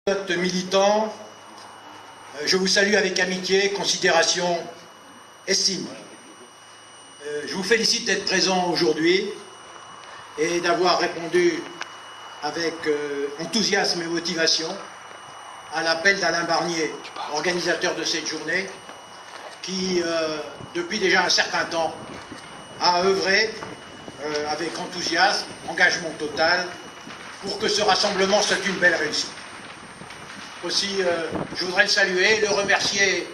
Militants, je vous salue avec amitié, considération, estime. Je vous félicite d'être présent aujourd'hui et d'avoir répondu avec enthousiasme et motivation à l'appel d'Alain Barnier, organisateur de cette journée, qui, depuis déjà un certain temps, a œuvré avec enthousiasme, engagement total, pour que ce rassemblement soit une belle réussite. Aussi, je voudrais le saluer, le remercier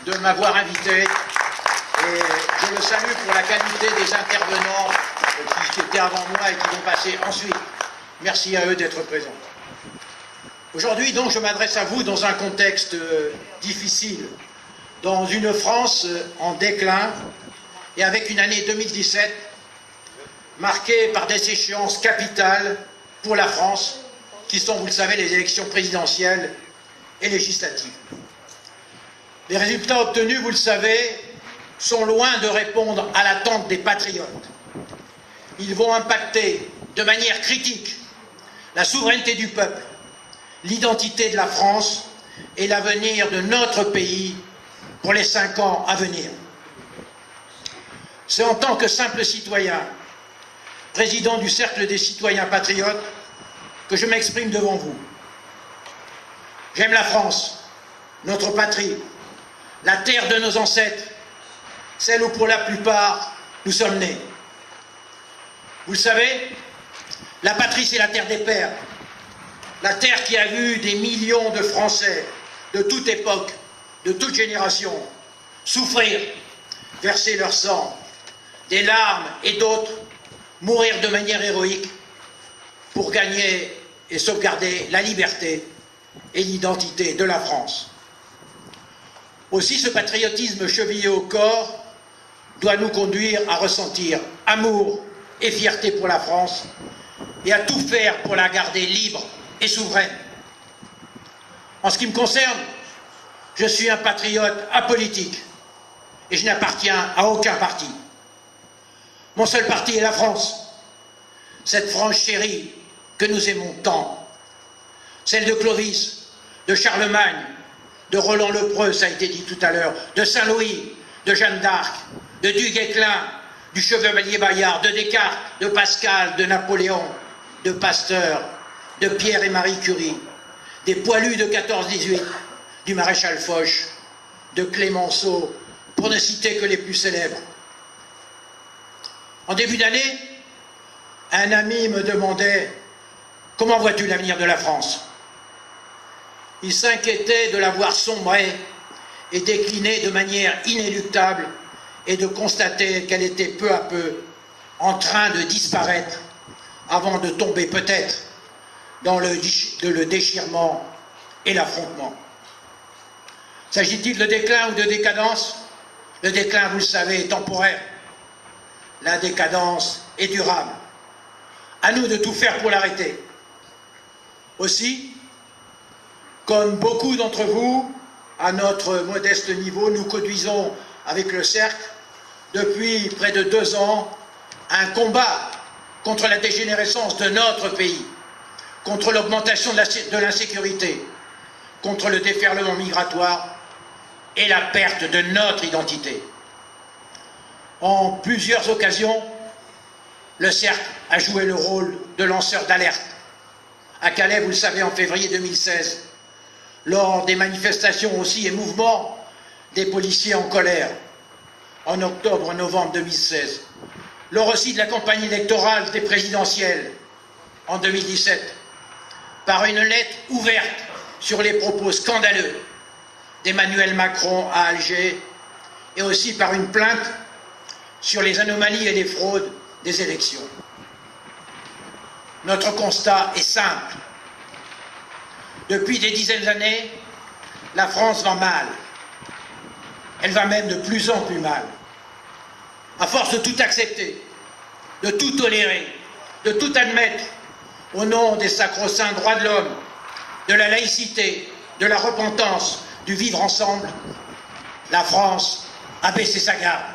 de m'avoir invité, et je le salue pour la qualité des intervenants qui étaient avant moi et qui vont passer ensuite. Merci à eux d'être présents. Aujourd'hui, donc, je m'adresse à vous dans un contexte difficile, dans une France en déclin et avec une année 2017 marquée par des échéances capitales pour la France, qui sont, vous le savez, les élections présidentielles et législatives. Les résultats obtenus, vous le savez, sont loin de répondre à l'attente des patriotes. Ils vont impacter de manière critique la souveraineté du peuple, l'identité de la France et l'avenir de notre pays pour les 5 ans à venir. C'est en tant que simple citoyen, président du Cercle des citoyens patriotes, que je m'exprime devant vous. J'aime la France, notre patrie, la terre de nos ancêtres, celle où pour la plupart nous sommes nés. Vous le savez, la patrie c'est la terre des pères, la terre qui a vu des millions de Français de toute époque, de toute génération, souffrir, verser leur sang, des larmes et d'autres mourir de manière héroïque pour gagner et sauvegarder la liberté et l'identité de la France. Aussi, ce patriotisme chevillé au corps doit nous conduire à ressentir amour et fierté pour la France et à tout faire pour la garder libre et souveraine. En ce qui me concerne, je suis un patriote apolitique et je n'appartiens à aucun parti. Mon seul parti est la France, cette France chérie que nous aimons tant, celle de Clovis, de Charlemagne, de Roland le Preux, ça a été dit tout à l'heure, de Saint-Louis, de Jeanne d'Arc, de Duguay-Clin, du Chevalier Bayard, de Descartes, de Pascal, de Napoléon, de Pasteur, de Pierre et Marie Curie, des poilus de 14-18, du maréchal Foch, de Clémenceau, pour ne citer que les plus célèbres. En début d'année, un ami me demandait « Comment vois-tu l'avenir de la France ?» Il s'inquiétait de la voir sombrer et décliner de manière inéluctable et de constater qu'elle était peu à peu en train de disparaître avant de tomber peut-être dans le déchirement et l'affrontement. S'agit-il de déclin ou de décadence? Le déclin, vous le savez, est temporaire. La décadence est durable. À nous de tout faire pour l'arrêter. Aussi, comme beaucoup d'entre vous, à notre modeste niveau, nous conduisons avec le Cercle, depuis près de 2 ans, un combat contre la dégénérescence de notre pays, contre l'augmentation de l'insécurité, contre le déferlement migratoire et la perte de notre identité. En plusieurs occasions, le Cercle a joué le rôle de lanceur d'alerte. À Calais, vous le savez, en février 2016, lors des manifestations aussi et mouvements des policiers en colère, en octobre-novembre 2016, lors aussi de la campagne électorale des présidentielles en 2017, par une lettre ouverte sur les propos scandaleux d'Emmanuel Macron à Alger et aussi par une plainte sur les anomalies et les fraudes des élections. Notre constat est simple. Depuis des dizaines d'années, la France va mal. Elle va même de plus en plus mal. À force de tout accepter, de tout tolérer, de tout admettre, au nom des sacro-saints droits de l'homme, de la laïcité, de la repentance, du vivre ensemble, la France a baissé sa garde.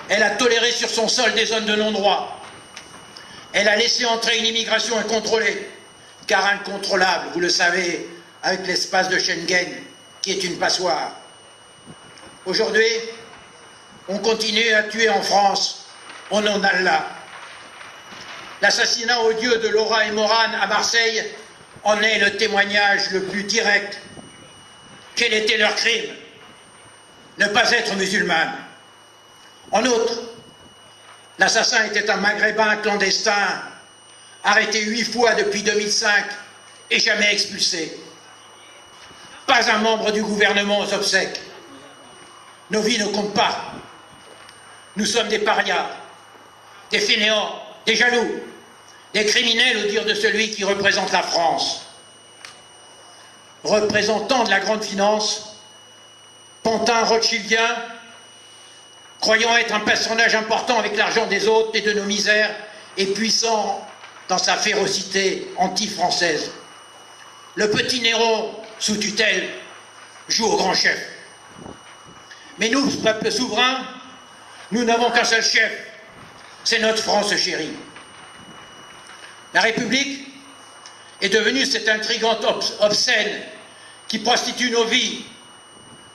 Elle a toléré sur son sol des zones de non-droit. Elle a laissé entrer une immigration incontrôlée, car incontrôlable, vous le savez, avec l'espace de Schengen, qui est une passoire. Aujourd'hui, on continue à tuer en France au nom d'Allah. L'assassinat odieux de Laura et Morane à Marseille en est le témoignage le plus direct. Quel était leur crime? Ne pas être musulmane. En outre, l'assassin était un maghrébin clandestin, arrêté 8 fois depuis 2005 et jamais expulsé. Pas un membre du gouvernement aux obsèques. Nos vies ne comptent pas. Nous sommes des parias, des fainéants, des jaloux, des criminels au dire de celui qui représente la France. Représentant de la grande finance, pantin rothschildien, croyant être un personnage important avec l'argent des autres et de nos misères, et puissant dans sa férocité anti-française. Le petit Néron, sous tutelle, joue au grand chef. Mais nous, peuple souverain, nous n'avons qu'un seul chef, c'est notre France chérie. La République est devenue cette intrigante obscène qui prostitue nos vies.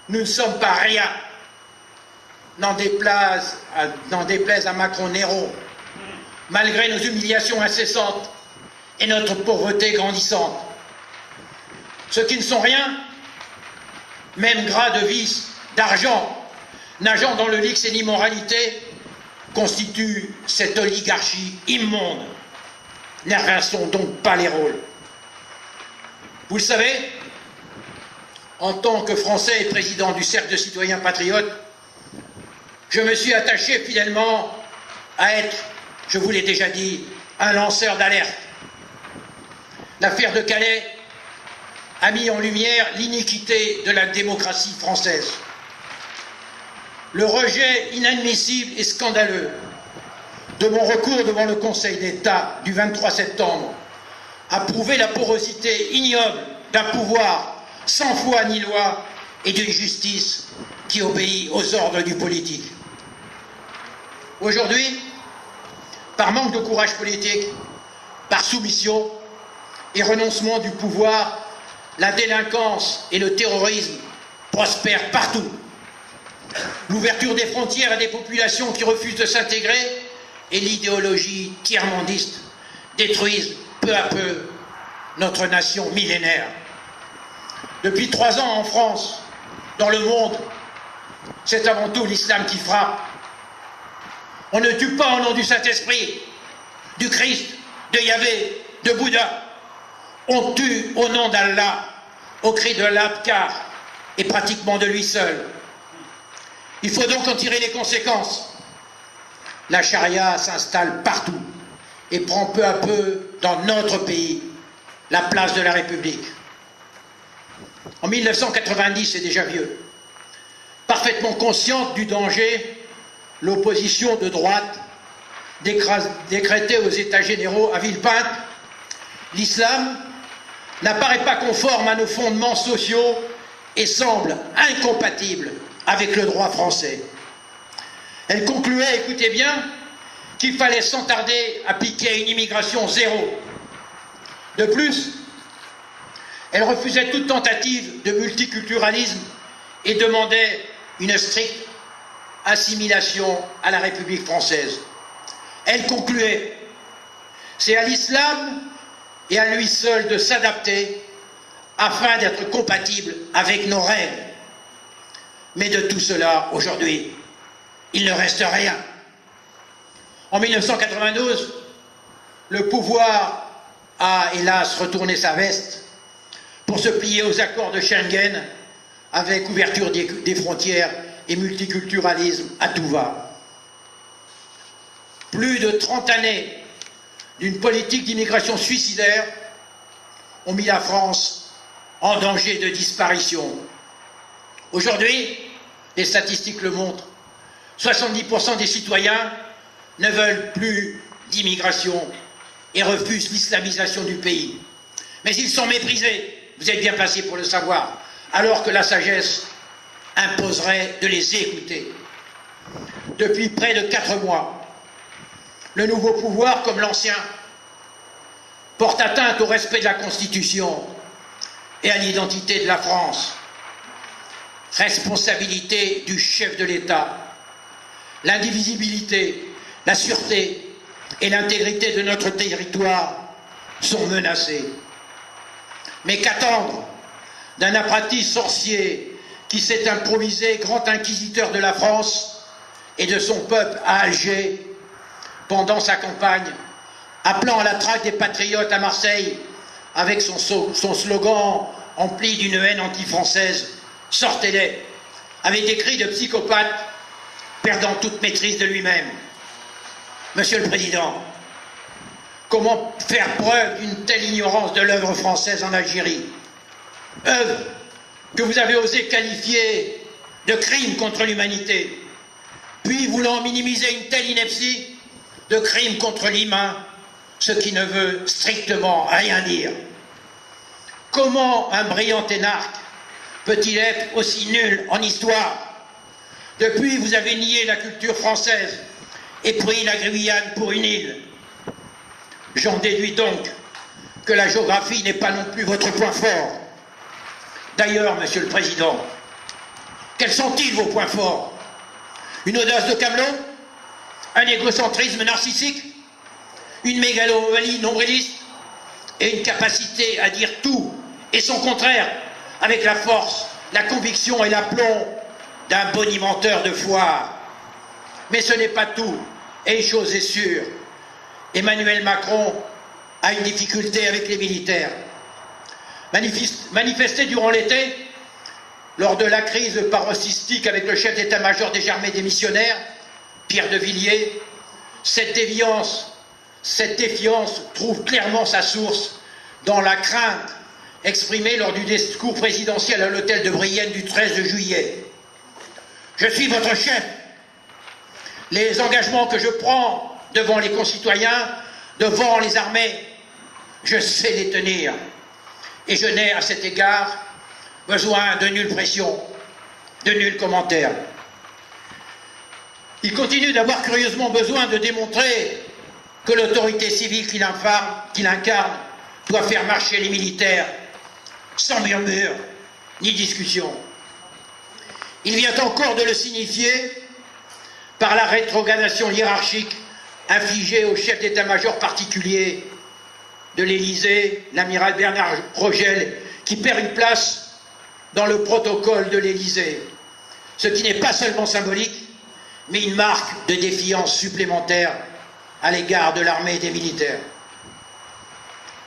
Nous ne sommes pas rien. N'en déplaise à Macron-Néron, malgré nos humiliations incessantes et notre pauvreté grandissante. Ceux qui ne sont rien, même gras de vice, d'argent, nageant dans le luxe et l'immoralité, constituent cette oligarchie immonde. N'inversons donc pas les rôles. Vous le savez, en tant que Français et président du Cercle de citoyens patriotes, je me suis attaché fidèlement à être, je vous l'ai déjà dit, un lanceur d'alerte. L'affaire de Calais a mis en lumière l'iniquité de la démocratie française. Le rejet inadmissible et scandaleux de mon recours devant le Conseil d'État du 23 septembre a prouvé la porosité ignoble d'un pouvoir sans foi ni loi et d'une justice qui obéit aux ordres du politique. Aujourd'hui, par manque de courage politique, par soumission et renoncement du pouvoir, la délinquance et le terrorisme prospèrent partout. L'ouverture des frontières à des populations qui refusent de s'intégrer et l'idéologie tiers-mondiste détruisent peu à peu notre nation millénaire. Depuis 3 ans en France, dans le monde, c'est avant tout l'islam qui frappe. On ne tue pas au nom du Saint-Esprit, du Christ, de Yahvé, de Bouddha. On tue au nom d'Allah, au cri de l'Abkar et pratiquement de lui seul. Il faut donc en tirer les conséquences. La charia s'installe partout et prend peu à peu dans notre pays la place de la République. En 1990, c'est déjà vieux. Parfaitement consciente du danger, l'opposition de droite décrétée aux États généraux à Villepinte, l'islam n'apparaît pas conforme à nos fondements sociaux et semble incompatible avec le droit français. Elle concluait, écoutez bien, qu'il fallait sans tarder appliquer une immigration zéro. De plus, elle refusait toute tentative de multiculturalisme et demandait une stricte assimilation à la République française. Elle concluait, c'est à l'islam et à lui seul de s'adapter afin d'être compatible avec nos règles. Mais de tout cela, aujourd'hui, il ne reste rien. En 1992, le pouvoir a, hélas, retourné sa veste pour se plier aux accords de Schengen avec ouverture des frontières et multiculturalisme à tout va. Plus de 30 années d'une politique d'immigration suicidaire ont mis la France en danger de disparition. Aujourd'hui, les statistiques le montrent, 70% des citoyens ne veulent plus d'immigration et refusent l'islamisation du pays. Mais ils sont méprisés, vous êtes bien placés pour le savoir, alors que la sagesse imposerait de les écouter. Depuis près de 4 mois, le nouveau pouvoir comme l'ancien porte atteinte au respect de la Constitution et à l'identité de la France. Responsabilité du chef de l'État. L'indivisibilité, la sûreté et l'intégrité de notre territoire sont menacées. Mais qu'attendre d'un apprenti sorcier qui s'est improvisé grand inquisiteur de la France et de son peuple à Alger pendant sa campagne, appelant à la traque des patriotes à Marseille avec son slogan empli d'une haine anti-française, « Sortez-les », avec des cris de psychopathe perdant toute maîtrise de lui-même. Monsieur le Président, comment faire preuve d'une telle ignorance de l'œuvre française en Algérie? Œuvre que vous avez osé qualifier de crime contre l'humanité, puis voulant minimiser une telle ineptie, de crime contre l'humain, ce qui ne veut strictement rien dire. Comment un brillant énarque peut-il être aussi nul en histoire? Depuis, vous avez nié la culture française et pris la Guyane pour une île. J'en déduis donc que la géographie n'est pas non plus votre point fort. D'ailleurs, Monsieur le Président, quels sont-ils vos points forts? Une audace de Camelot? Un égocentrisme narcissique? Une mégalomanie nombriliste? Et une capacité à dire tout et son contraire avec la force, la conviction et l'aplomb d'un bonimenteur de foire. Mais ce n'est pas tout, et une chose est sûre, Emmanuel Macron a une difficulté avec les militaires. Manifesté durant l'été, lors de la crise paroxystique avec le chef d'état-major des armées démissionnaires, Pierre de Villiers, cette défiance trouve clairement sa source dans la crainte exprimée lors du discours présidentiel à l'hôtel de Brienne du 13 juillet. Je suis votre chef. Les engagements que je prends devant les concitoyens, devant les armées, je sais les tenir. Et je n'ai à cet égard besoin de nulle pression, de nul commentaire. Il continue d'avoir curieusement besoin de démontrer que l'autorité civile qu'il incarne doit faire marcher les militaires sans murmure ni discussion. Il vient encore de le signifier par la rétrogradation hiérarchique infligée au chef d'état-major particulier de l'Élysée, l'amiral Bernard Rogel, qui perd une place dans le protocole de l'Élysée, ce qui n'est pas seulement symbolique, mais une marque de défiance supplémentaire à l'égard de l'armée et des militaires.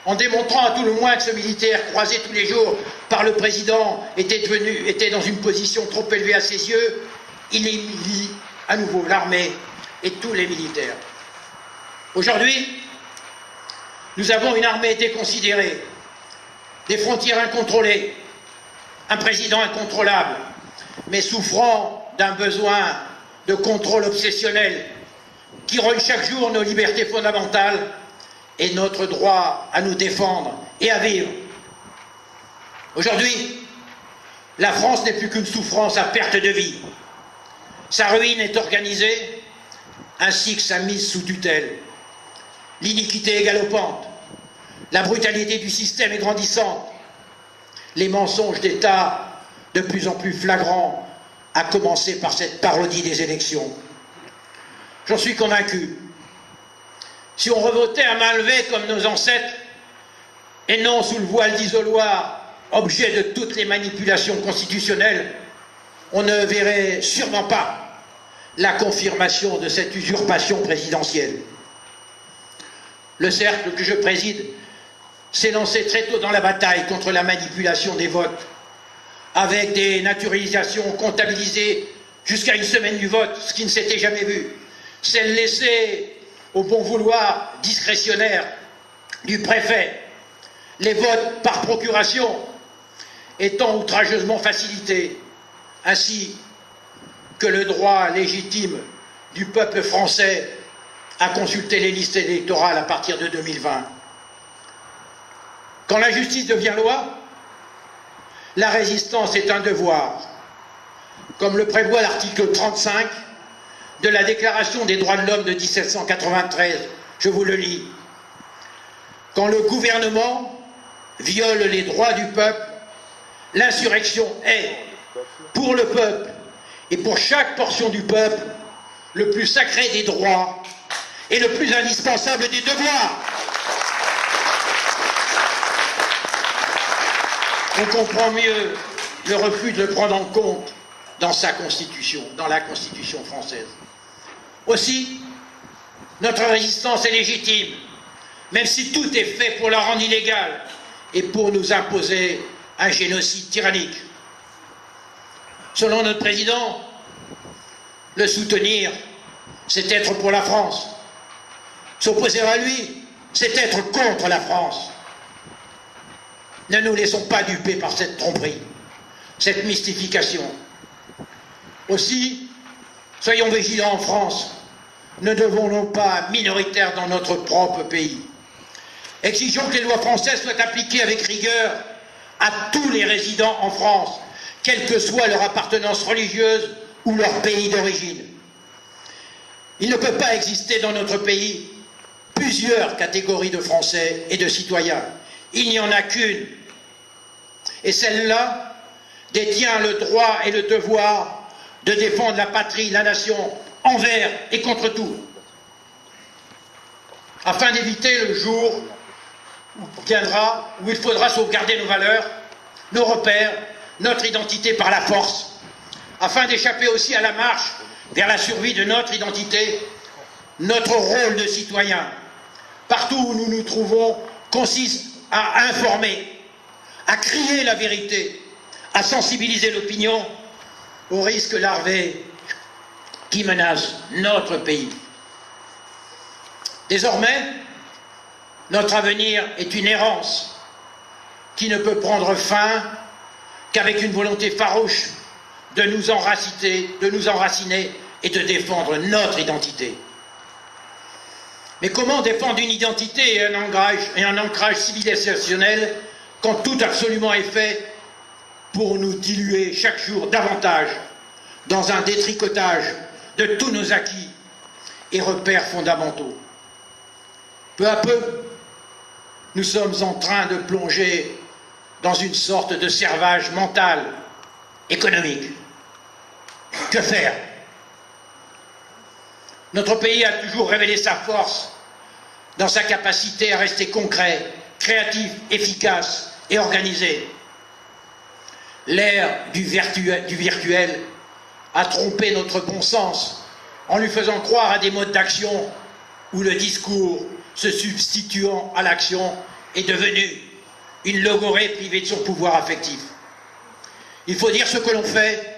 En démontrant à tout le moins que ce militaire, croisé tous les jours par le président, était dans une position trop élevée à ses yeux, il humilie à nouveau l'armée et tous les militaires. Aujourd'hui, nous avons une armée déconsidérée, des frontières incontrôlées, un président incontrôlable, mais souffrant d'un besoin de contrôle obsessionnel qui rogne chaque jour nos libertés fondamentales et notre droit à nous défendre et à vivre. Aujourd'hui, la France n'est plus qu'une souffrance à perte de vie. Sa ruine est organisée, ainsi que sa mise sous tutelle. L'iniquité est galopante, la brutalité du système est grandissante, les mensonges d'État de plus en plus flagrants, à commencer par cette parodie des élections. J'en suis convaincu. Si on revotait à main levée comme nos ancêtres, et non sous le voile d'isoloir, objet de toutes les manipulations constitutionnelles, on ne verrait sûrement pas la confirmation de cette usurpation présidentielle. Le cercle que je préside s'est lancé très tôt dans la bataille contre la manipulation des votes, avec des naturalisations comptabilisées jusqu'à une semaine du vote, ce qui ne s'était jamais vu, celles laissées au bon vouloir discrétionnaire du préfet, les votes par procuration étant outrageusement facilités, ainsi que le droit légitime du peuple français à consulter les listes électorales à partir de 2020. Quand la justice devient loi, la résistance est un devoir, comme le prévoit l'article 35 de la Déclaration des droits de l'homme de 1793. Je vous le lis. Quand le gouvernement viole les droits du peuple, l'insurrection est, pour le peuple et pour chaque portion du peuple, le plus sacré des droits et le plus indispensable des devoirs. On comprend mieux le refus de le prendre en compte dans sa constitution, dans la Constitution française. Aussi, notre résistance est légitime, même si tout est fait pour la rendre illégale et pour nous imposer un génocide tyrannique. Selon notre président, le soutenir, c'est être pour la France. S'opposer à lui, c'est être contre la France. Ne nous laissons pas duper par cette tromperie, cette mystification. Aussi, soyons vigilants en France. Ne devenons pas minoritaires dans notre propre pays. Exigeons que les lois françaises soient appliquées avec rigueur à tous les résidents en France, quelle que soit leur appartenance religieuse ou leur pays d'origine. Il ne peut pas exister dans notre pays plusieurs catégories de Français et de citoyens. Il n'y en a qu'une. Et celle-là détient le droit et le devoir de défendre la patrie, la nation, envers et contre tout. Afin d'éviter le jour où viendra, où il faudra sauvegarder nos valeurs, nos repères, notre identité par la force, afin d'échapper aussi à la marche vers la survie de notre identité, notre rôle de citoyen, partout où nous nous trouvons, consiste à informer, à crier la vérité, à sensibiliser l'opinion aux risques larvés qui menacent notre pays. Désormais, notre avenir est une errance qui ne peut prendre fin qu'avec une volonté farouche de nous enraciner et de défendre notre identité. Mais comment défendre une identité et un ancrage civilisationnel quand tout absolument est fait pour nous diluer chaque jour davantage dans un détricotage de tous nos acquis et repères fondamentaux? Peu à peu, nous sommes en train de plonger dans une sorte de servage mental, économique. Que faire? Notre pays a toujours révélé sa force dans sa capacité à rester concret, créatif, efficace et organisé. L'ère du virtuel a trompé notre bon sens en lui faisant croire à des modes d'action où le discours, se substituant à l'action, est devenu une logorrhée privée de son pouvoir affectif. Il faut dire ce que l'on fait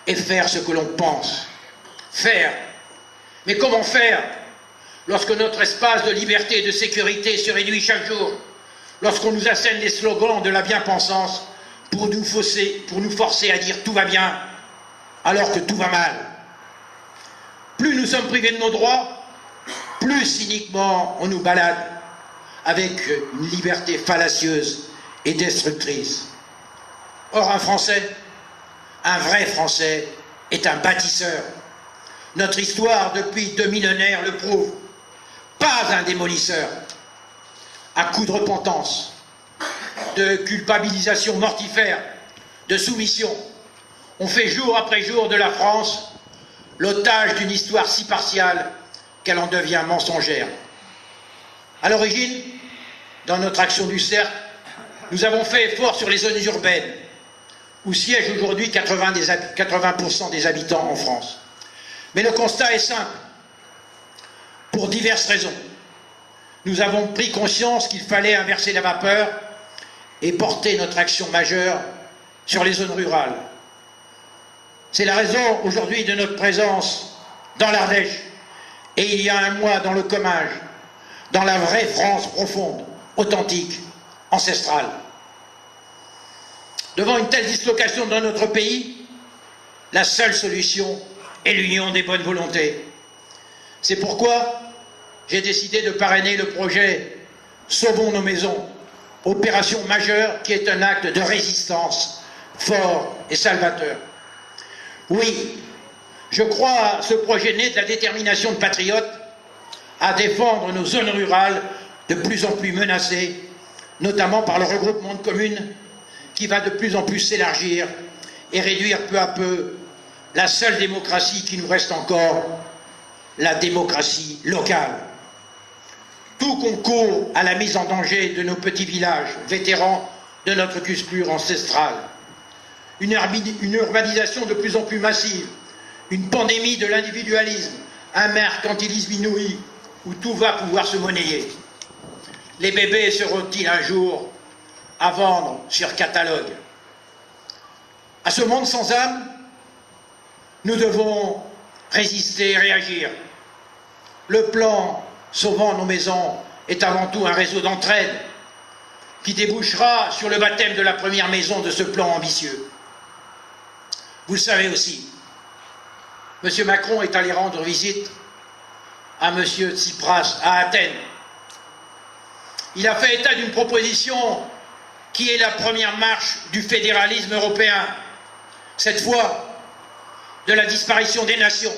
et faire ce que l'on pense. Faire. Mais comment faire lorsque notre espace de liberté et de sécurité se réduit chaque jour, lorsqu'on nous assène les slogans de la bien-pensance pour nous forcer à dire tout va bien alors que tout va mal? Plus nous sommes privés de nos droits, plus cyniquement on nous balade avec une liberté fallacieuse et destructrice. Or, un Français, un vrai Français, est un bâtisseur. Notre histoire, depuis 2 millénaires, le prouve. Pas un démolisseur. À coups de repentance, de culpabilisation mortifère, de soumission, on fait jour après jour de la France l'otage d'une histoire si partiale qu'elle en devient mensongère. À l'origine, dans notre action du Cercle, nous avons fait effort sur les zones urbaines, où siègent aujourd'hui 80% des habitants en France. Mais le constat est simple. Pour diverses raisons, nous avons pris conscience qu'il fallait inverser la vapeur et porter notre action majeure sur les zones rurales. C'est la raison aujourd'hui de notre présence dans l'Ardèche et il y a un mois dans le Comminges, dans la vraie France profonde, authentique, ancestrale. Devant une telle dislocation dans notre pays, la seule solution est l'union des bonnes volontés. C'est pourquoi j'ai décidé de parrainer le projet « Sauvons nos maisons », opération majeure qui est un acte de résistance fort et salvateur. Oui, je crois à ce projet né de la détermination de patriotes à défendre nos zones rurales de plus en plus menacée, notamment par le regroupement de communes qui va de plus en plus s'élargir et réduire peu à peu la seule démocratie qui nous reste encore, la démocratie locale. Tout concourt à la mise en danger de nos petits villages, vétérans de notre culture ancestrale. Une urbanisation de plus en plus massive, une pandémie de l'individualisme, un mercantilisme inouï où tout va pouvoir se monnayer. Les bébés seront-ils un jour à vendre sur catalogue? À ce monde sans âme, nous devons résister et réagir. Le plan Sauvant nos maisons est avant tout un réseau d'entraide qui débouchera sur le baptême de la première maison de ce plan ambitieux. Vous le savez aussi, M. Macron est allé rendre visite à M. Tsipras à Athènes. Il a fait état d'une proposition qui est la première marche du fédéralisme européen, cette fois de la disparition des nations,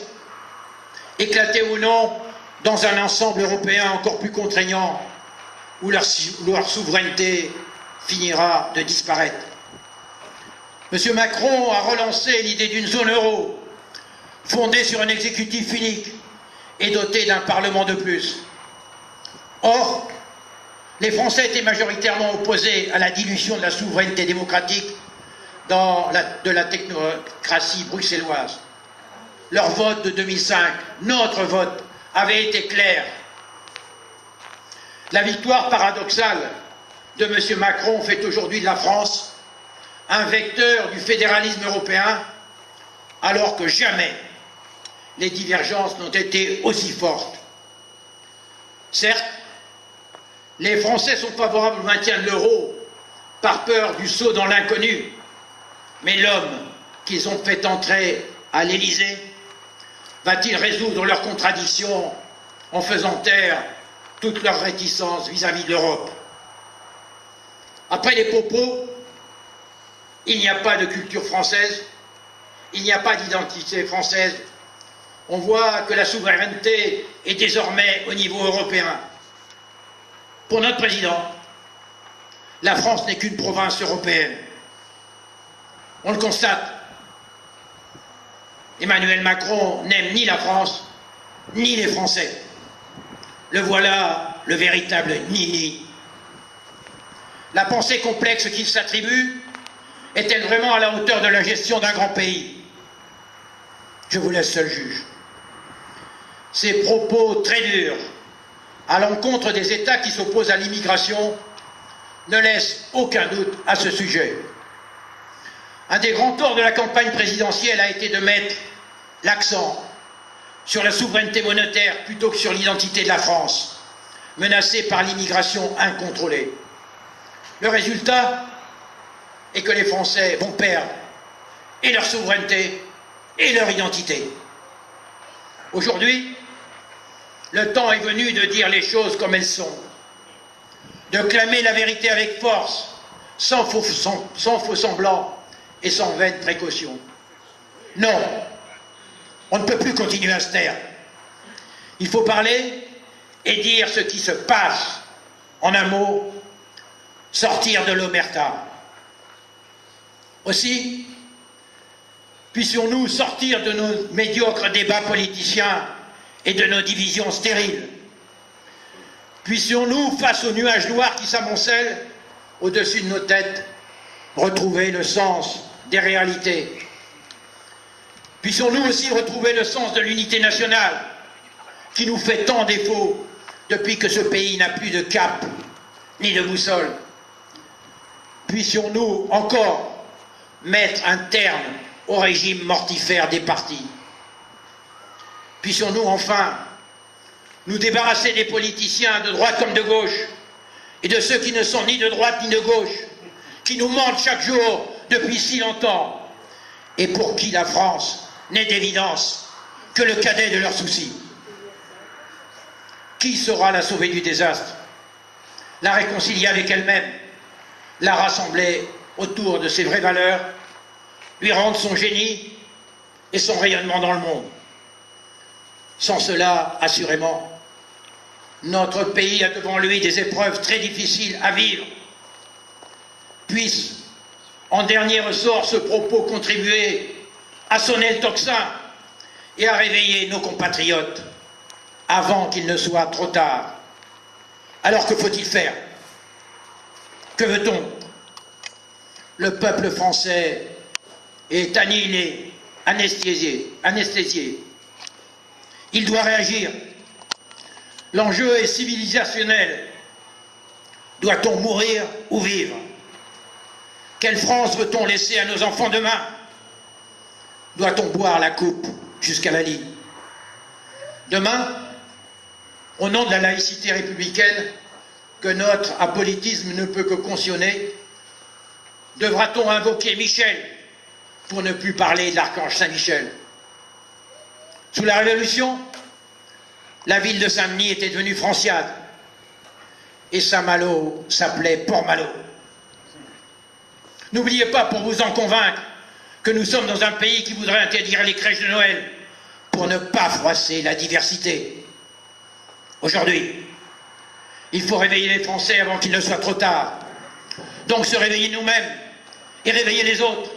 éclatées ou non dans un ensemble européen encore plus contraignant où leur souveraineté finira de disparaître. M. Macron a relancé l'idée d'une zone euro fondée sur un exécutif unique et dotée d'un Parlement de plus. Or, les Français étaient majoritairement opposés à la dilution de la souveraineté démocratique de la technocratie bruxelloise. Leur vote de 2005, notre vote, avait été clair. La victoire paradoxale de M. Macron fait aujourd'hui de la France un vecteur du fédéralisme européen, alors que jamais les divergences n'ont été aussi fortes. Certes, les Français sont favorables au maintien de l'euro par peur du saut dans l'inconnu, mais l'homme qu'ils ont fait entrer à l'Élysée va-t-il résoudre leurs contradictions en faisant taire toute leur réticence vis-à-vis de l'Europe? Après les propos, il n'y a pas de culture française, il n'y a pas d'identité française. On voit que la souveraineté est désormais au niveau européen. Pour notre président, la France n'est qu'une province européenne. On le constate. Emmanuel Macron n'aime ni la France, ni les Français. Le voilà, le véritable nini. La pensée complexe qu'il s'attribue est-elle vraiment à la hauteur de la gestion d'un grand pays? Je vous laisse seul juge. Ces propos très durs à l'encontre des États qui s'opposent à l'immigration ne laissent aucun doute à ce sujet. Un des grands torts de la campagne présidentielle a été de mettre l'accent sur la souveraineté monétaire plutôt que sur l'identité de la France, menacée par l'immigration incontrôlée. Le résultat est que les Français vont perdre et leur souveraineté et leur identité. Aujourd'hui, le temps est venu de dire les choses comme elles sont, de clamer la vérité avec force, sans faux semblants et sans vaine précaution. Non, on ne peut plus continuer à se taire. Il faut parler et dire ce qui se passe. En un mot, sortir de l'omerta. Aussi, puissions-nous sortir de nos médiocres débats politiciens et de nos divisions stériles. Puissions-nous, face aux nuages noirs qui s'amoncellent au-dessus de nos têtes, retrouver le sens des réalités. Puissions-nous aussi retrouver le sens de l'unité nationale qui nous fait tant défaut depuis que ce pays n'a plus de cap ni de boussole. Puissions-nous encore mettre un terme au régime mortifère des partis. Puissions-nous enfin nous débarrasser des politiciens de droite comme de gauche et de ceux qui ne sont ni de droite ni de gauche, qui nous mentent chaque jour depuis si longtemps et pour qui la France n'est d'évidence que le cadet de leurs soucis. Qui saura la sauver du désastre, la réconcilier avec elle-même, la rassembler autour de ses vraies valeurs, lui rendre son génie et son rayonnement dans le monde? Sans cela, assurément, Notre pays a devant lui des épreuves très difficiles à vivre. Puisse, en dernier ressort, ce propos contribuer à sonner le tocsin et à réveiller nos compatriotes avant qu'il ne soit trop tard. Alors que faut-il faire? Que veut-on? Le peuple français est annihilé, anesthésié. Il doit réagir. L'enjeu est civilisationnel. Doit-on mourir ou vivre? Quelle France veut-on laisser à nos enfants demain? Doit-on boire la coupe jusqu'à la ligne? Demain, au nom de la laïcité républicaine que notre apolitisme ne peut que cautionner, devra-t-on invoquer Michel pour ne plus parler de l'archange Saint-Michel? Sous la Révolution, la ville de Saint-Denis était devenue Franciade et Saint-Malo s'appelait Port-Malo. N'oubliez pas, pour vous en convaincre, que nous sommes dans un pays qui voudrait interdire les crèches de Noël pour ne pas froisser la diversité. Aujourd'hui, il faut réveiller les Français avant qu'il ne soit trop tard. Donc se réveiller nous-mêmes et réveiller les autres.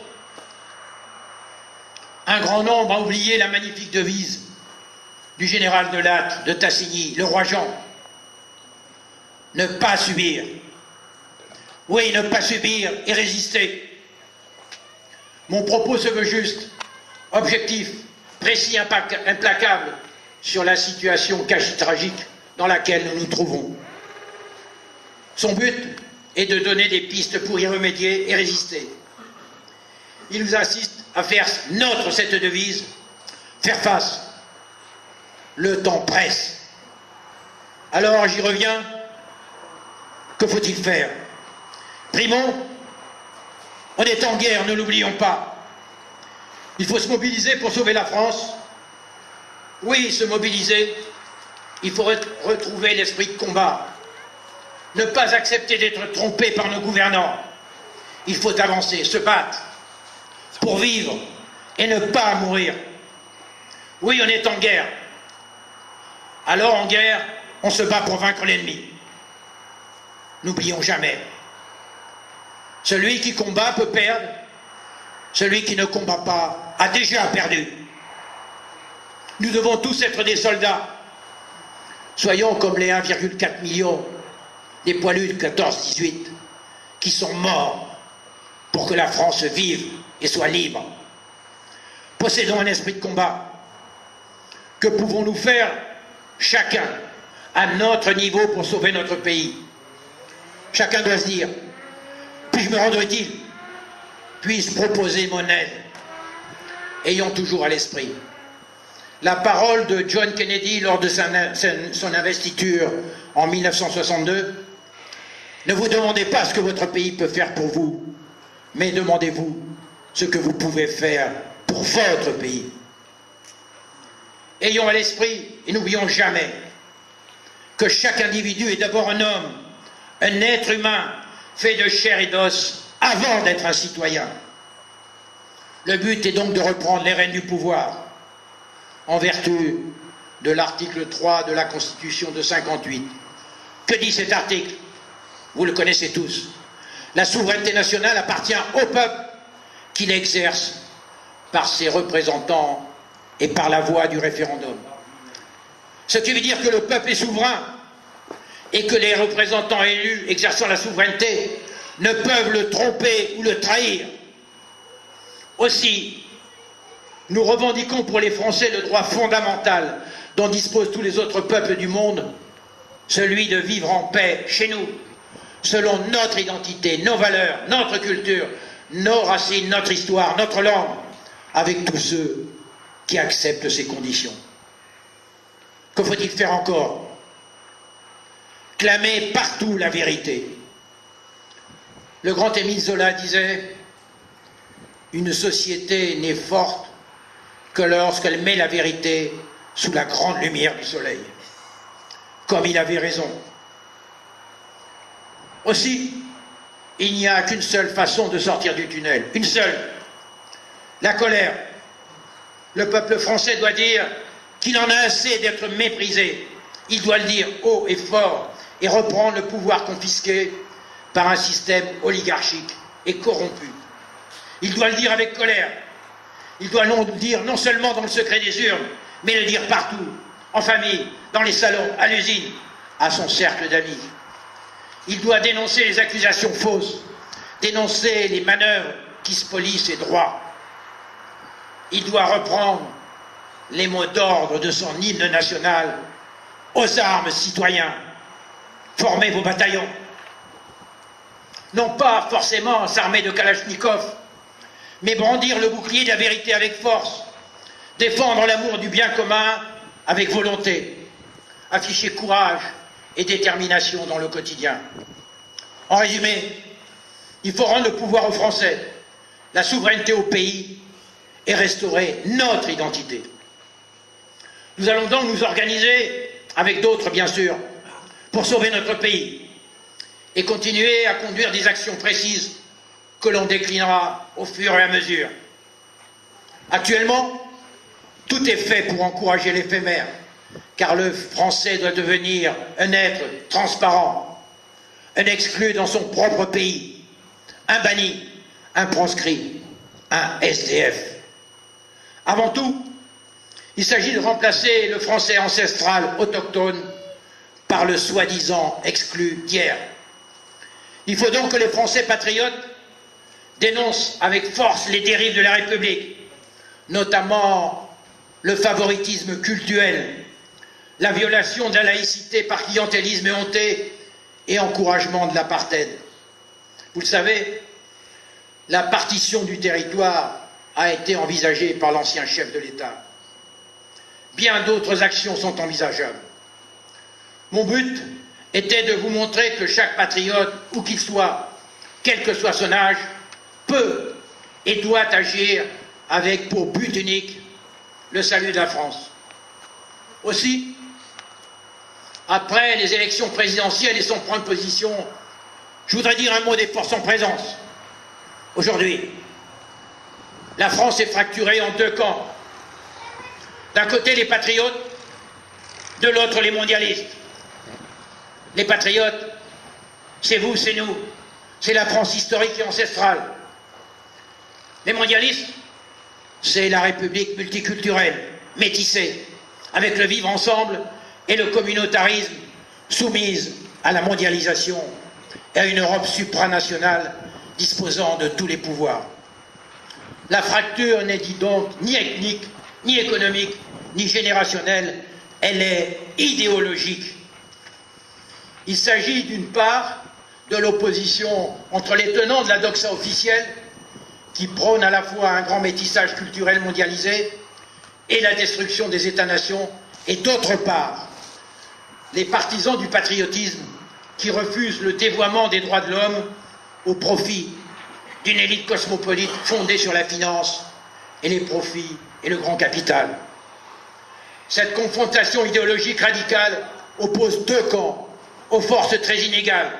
Un grand nombre a oublié la magnifique devise du général de Latte, de Tassigny, le roi Jean. Ne pas subir. Oui, ne pas subir et résister. Mon propos se veut juste, objectif, précis, implacable sur la situation tragique dans laquelle nous nous trouvons. Son but est de donner des pistes pour y remédier et résister. Il nous insiste à faire nôtre cette devise, faire face. Le temps presse. Alors j'y reviens. Que faut-il faire? Primo, on est en guerre, ne l'oublions pas. Il faut se mobiliser pour sauver la France. Oui, se mobiliser. Il faut retrouver l'esprit de combat. Ne pas accepter d'être trompé par nos gouvernants. Il faut avancer, se battre pour vivre et ne pas mourir. Oui, on est en guerre. Alors en guerre, on se bat pour vaincre l'ennemi. N'oublions jamais. Celui qui combat peut perdre. Celui qui ne combat pas a déjà perdu. Nous devons tous être des soldats. Soyons comme les 1,4 million des poilus de 14-18 qui sont morts pour que la France vive et soit libre. Possédons un esprit de combat. Que pouvons-nous faire chacun à notre niveau pour sauver notre pays? Chacun doit se dire: puis-je me rendre utile? Puis-je proposer mon aide? Ayons toujours à l'esprit la parole de John Kennedy lors de son investiture en 1962. Ne vous demandez pas ce que votre pays peut faire pour vous, mais demandez-vous ce que vous pouvez faire pour votre pays. Ayons à l'esprit et n'oublions jamais que chaque individu est d'abord un homme, un être humain fait de chair et d'os avant d'être un citoyen. Le but est donc de reprendre les rênes du pouvoir en vertu de l'article 3 de la Constitution de 58. Que dit cet article? Vous le connaissez tous. La souveraineté nationale appartient au peuple qui l'exerce par ses représentants et par la voie du référendum. Ce qui veut dire que le peuple est souverain et que les représentants élus exerçant la souveraineté ne peuvent le tromper ou le trahir. Aussi, nous revendiquons pour les Français le droit fondamental dont disposent tous les autres peuples du monde, celui de vivre en paix chez nous, selon notre identité, nos valeurs, notre culture, nos racines, notre histoire, notre langue, avec tous ceux qui acceptent ces conditions. Que faut-il faire encore? Clamer partout la vérité. Le grand Émile Zola disait: une société n'est forte que lorsqu'elle met la vérité sous la grande lumière du soleil. Comme il avait raison. Aussi, il n'y a qu'une seule façon de sortir du tunnel, une seule: la colère. Le peuple français doit dire qu'il en a assez d'être méprisé Il doit le dire haut et fort et reprendre le pouvoir confisqué par un système oligarchique et corrompu. Il doit le dire avec colère. Il doit le dire non seulement dans le secret des urnes, mais le dire partout, en famille, dans les salons, à l'usine, à son cercle d'amis. Il doit dénoncer les accusations fausses, dénoncer les manœuvres qui spolient ses droits. Il doit reprendre les mots d'ordre de son hymne national. Aux armes, citoyens, formez vos bataillons. Non pas forcément s'armer de Kalachnikov, mais brandir le bouclier de la vérité avec force, défendre l'amour du bien commun avec volonté, afficher courage et détermination dans le quotidien. En résumé, il faut rendre le pouvoir aux Français, la souveraineté au pays et restaurer notre identité. Nous allons donc nous organiser, avec d'autres bien sûr, pour sauver notre pays et continuer à conduire des actions précises que l'on déclinera au fur et à mesure. Actuellement, tout est fait pour encourager l'éphémère, car le Français doit devenir un être transparent, un exclu dans son propre pays, un banni, un proscrit, un SDF. Avant tout, il s'agit de remplacer le français ancestral autochtone par le soi-disant exclu d'hier. Il faut donc que les Français patriotes dénoncent avec force les dérives de la République, notamment le favoritisme cultuel, la violation de la laïcité par clientélisme éhonté et encouragement de l'apartheid. Vous le savez, la partition du territoire a été envisagée par l'ancien chef de l'État. Bien d'autres actions sont envisageables. Mon but était de vous montrer que chaque patriote, où qu'il soit, quel que soit son âge, peut et doit agir avec pour but unique le salut de la France. Aussi, après les élections présidentielles et son point de position, je voudrais dire un mot des forces en présence. Aujourd'hui, la France est fracturée en deux camps. D'un côté, les patriotes, de l'autre, les mondialistes. Les patriotes, c'est vous, c'est nous. C'est la France historique et ancestrale. Les mondialistes, c'est la République multiculturelle, métissée, avec le vivre ensemble et le communautarisme, soumise à la mondialisation et à une Europe supranationale disposant de tous les pouvoirs. La fracture n'est donc ni ethnique, ni économique, ni générationnelle, elle est idéologique. Il s'agit d'une part de l'opposition entre les tenants de la doxa officielle, qui prône à la fois un grand métissage culturel mondialisé et la destruction des États-nations, et d'autre part, les partisans du patriotisme qui refusent le dévoiement des droits de l'homme au profit d'une élite cosmopolite fondée sur la finance et les profits et le grand capital. Cette confrontation idéologique radicale oppose deux camps aux forces très inégales.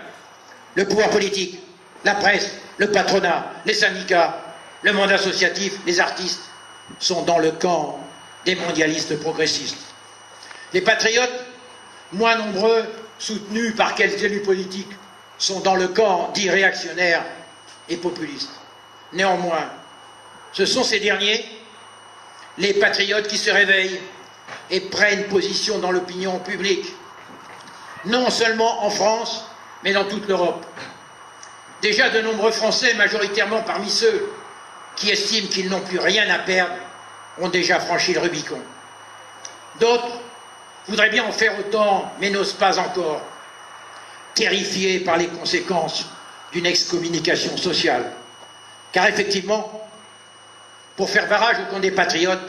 Le pouvoir politique, la presse, le patronat, les syndicats, le monde associatif, les artistes sont dans le camp des mondialistes progressistes. Les patriotes, moins nombreux, soutenus par quelques élus politiques, sont dans le camp dits réactionnaires et populistes. Néanmoins, ce sont ces derniers, les patriotes, qui se réveillent et prennent position dans l'opinion publique, non seulement en France, mais dans toute l'Europe. Déjà, de nombreux Français, majoritairement parmi ceux qui estiment qu'ils n'ont plus rien à perdre, ont déjà franchi le Rubicon. D'autres voudraient bien en faire autant, mais n'osent pas encore, terrifiés par les conséquences d'une excommunication sociale. Car effectivement, pour faire barrage au camp des patriotes,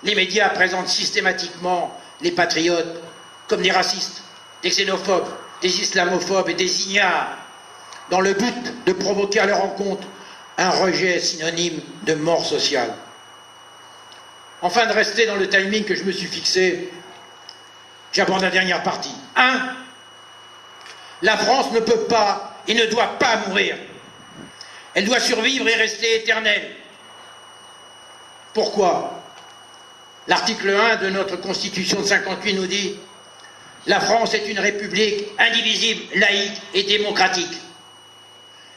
les médias présentent systématiquement les patriotes comme des racistes, des xénophobes, des islamophobes et des ignares, dans le but de provoquer à leur encontre un rejet synonyme de mort sociale. Enfin, de rester dans le timing que je me suis fixé, j'aborde la dernière partie. 1. La France ne peut pas et ne doit pas mourir. Elle doit survivre et rester éternelle. Pourquoi ? L'article 1 de notre Constitution de 58 nous dit « La France est une république indivisible, laïque et démocratique.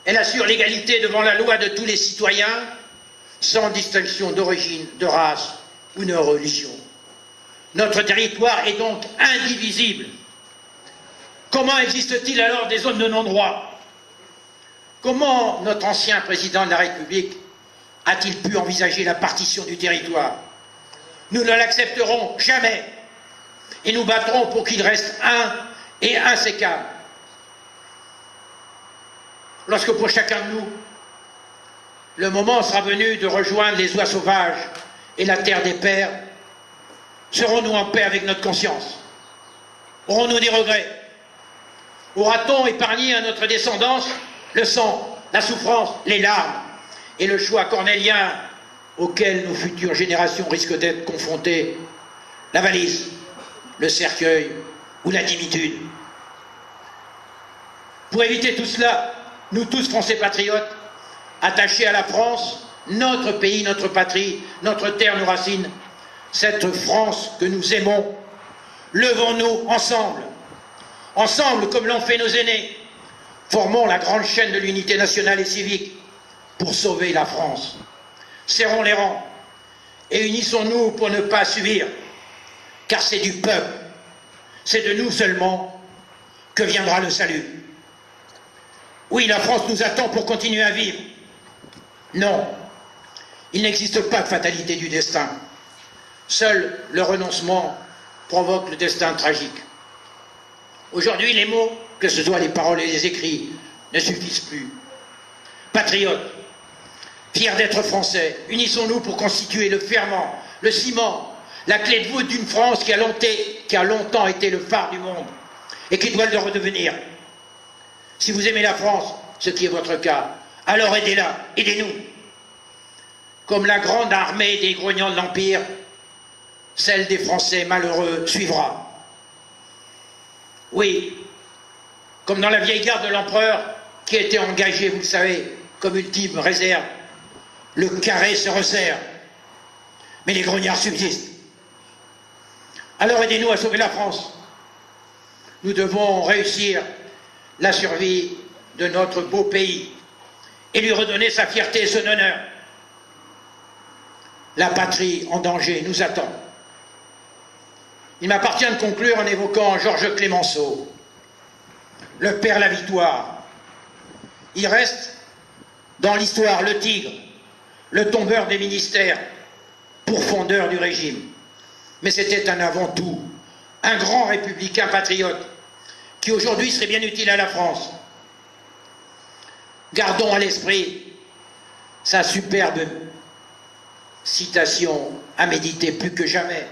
Elle assure l'égalité devant la loi de tous les citoyens, sans distinction d'origine, de race ou de religion. Notre territoire est donc indivisible. Comment existe-t-il alors des zones de non-droit? Comment notre ancien président de la République a-t-il pu envisager la partition du territoire? Nous ne l'accepterons jamais et nous battrons pour qu'il reste un et insécable. Lorsque pour chacun de nous, le moment sera venu de rejoindre les oies sauvages et la terre des pères, serons-nous en paix avec notre conscience? Aurons-nous des regrets? Aura-t-on épargné à notre descendance le sang, la souffrance, les larmes et le choix cornélien auquel nos futures générations risquent d'être confrontées? La valise, le cercueil ou la dimitude? Pour éviter tout cela, nous tous Français patriotes, attachés à la France, notre pays, notre patrie, notre terre, nos racines, cette France que nous aimons, levons-nous ensemble, ensemble comme l'ont fait nos aînés, formons la grande chaîne de l'unité nationale et civique pour sauver la France. Serrons les rangs et unissons-nous pour ne pas subir, car c'est du peuple, c'est de nous seulement que viendra le salut. Oui, la France nous attend pour continuer à vivre. Non, il n'existe pas de fatalité du destin. Seul le renoncement provoque le destin tragique. Aujourd'hui, les mots, que ce soit les paroles et les écrits, ne suffisent plus. Patriotes, fiers d'être français, unissons-nous pour constituer le ferment, le ciment, la clé de voûte d'une France qui a longtemps été le phare du monde et qui doit le redevenir. Si vous aimez la France, ce qui est votre cas, alors aidez-la, aidez-nous. Comme la grande armée des grognons de l'Empire, celle des Français malheureux suivra. Oui, comme dans la vieille garde de l'empereur, qui était engagé, vous le savez, comme ultime réserve, le carré se resserre, mais les grognards subsistent. Alors aidez-nous à sauver la France. Nous devons réussir la survie de notre beau pays et lui redonner sa fierté et son honneur. La patrie en danger nous attend. Il m'appartient de conclure en évoquant Georges Clemenceau, le père La Victoire. Il reste dans l'histoire le tigre, le tombeur des ministères, pourfendeur du régime. Mais c'était un avant-tout, un grand républicain patriote, qui aujourd'hui serait bien utile à la France. Gardons à l'esprit sa superbe citation à méditer plus que jamais.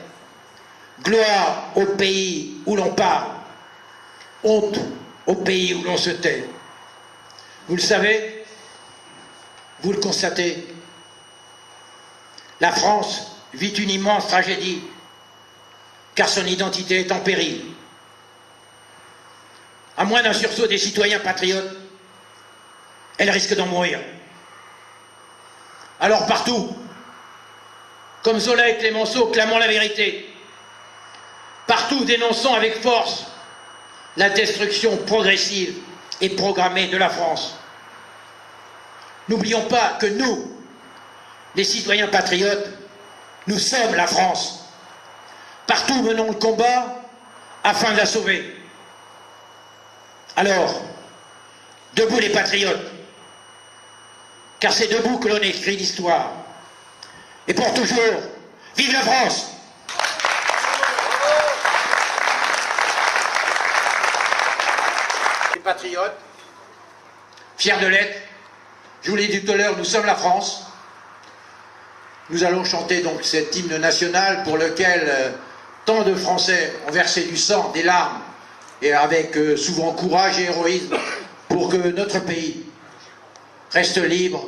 Gloire au pays où l'on parle, honte au pays où l'on se tait. Vous le savez, vous le constatez, la France vit une immense tragédie, car son identité est en péril. À moins d'un sursaut des citoyens patriotes, elle risque d'en mourir. Alors partout, comme Zola et Clemenceau, clamons la vérité. Partout, dénonçons avec force la destruction progressive et programmée de la France. N'oublions pas que nous, les citoyens patriotes, nous sommes la France. Partout, menons le combat afin de la sauver. Alors, debout les patriotes, car c'est debout que l'on écrit l'histoire. Et pour toujours, vive la France! Les patriotes, fiers de l'être, je vous l'ai dit tout à l'heure, nous sommes la France. Nous allons chanter donc cet hymne national pour lequel tant de Français ont versé du sang, des larmes, et avec souvent courage et héroïsme, pour que notre pays reste libre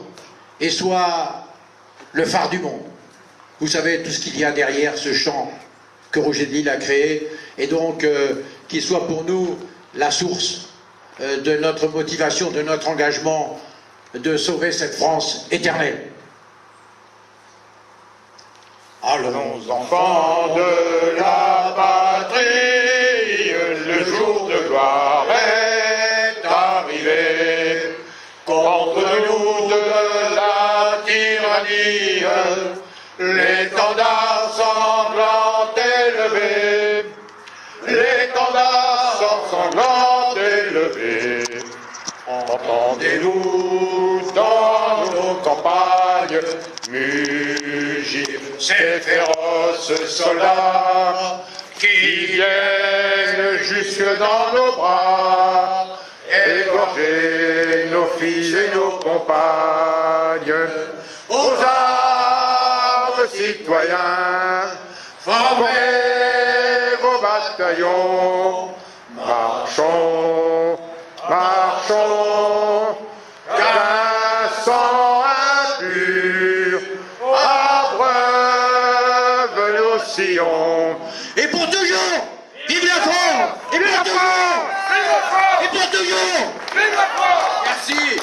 et soit le phare du monde. Vous savez tout ce qu'il y a derrière ce chant que Roger de Lille a créé, et donc qu'il soit pour nous la source de notre motivation, de notre engagement de sauver cette France éternelle. Allons enfants de la patrie, gloire est arrivée. Contre nous de la tyrannie, l'étendard sanglant élevé, l'étendard sanglant élevé. Entendez-nous dans nos campagnes mugir ces féroces soldats qui viennent jusque dans nos bras, égorger nos filles et nos compagnes. Aux armes, citoyens, formez vos bataillons, marchons, marchons, qu'un sang impur abreuve nos sillons. Et pour toujours, vive la France! Et pour toujours! Et pour toujours! Vive la France! Merci!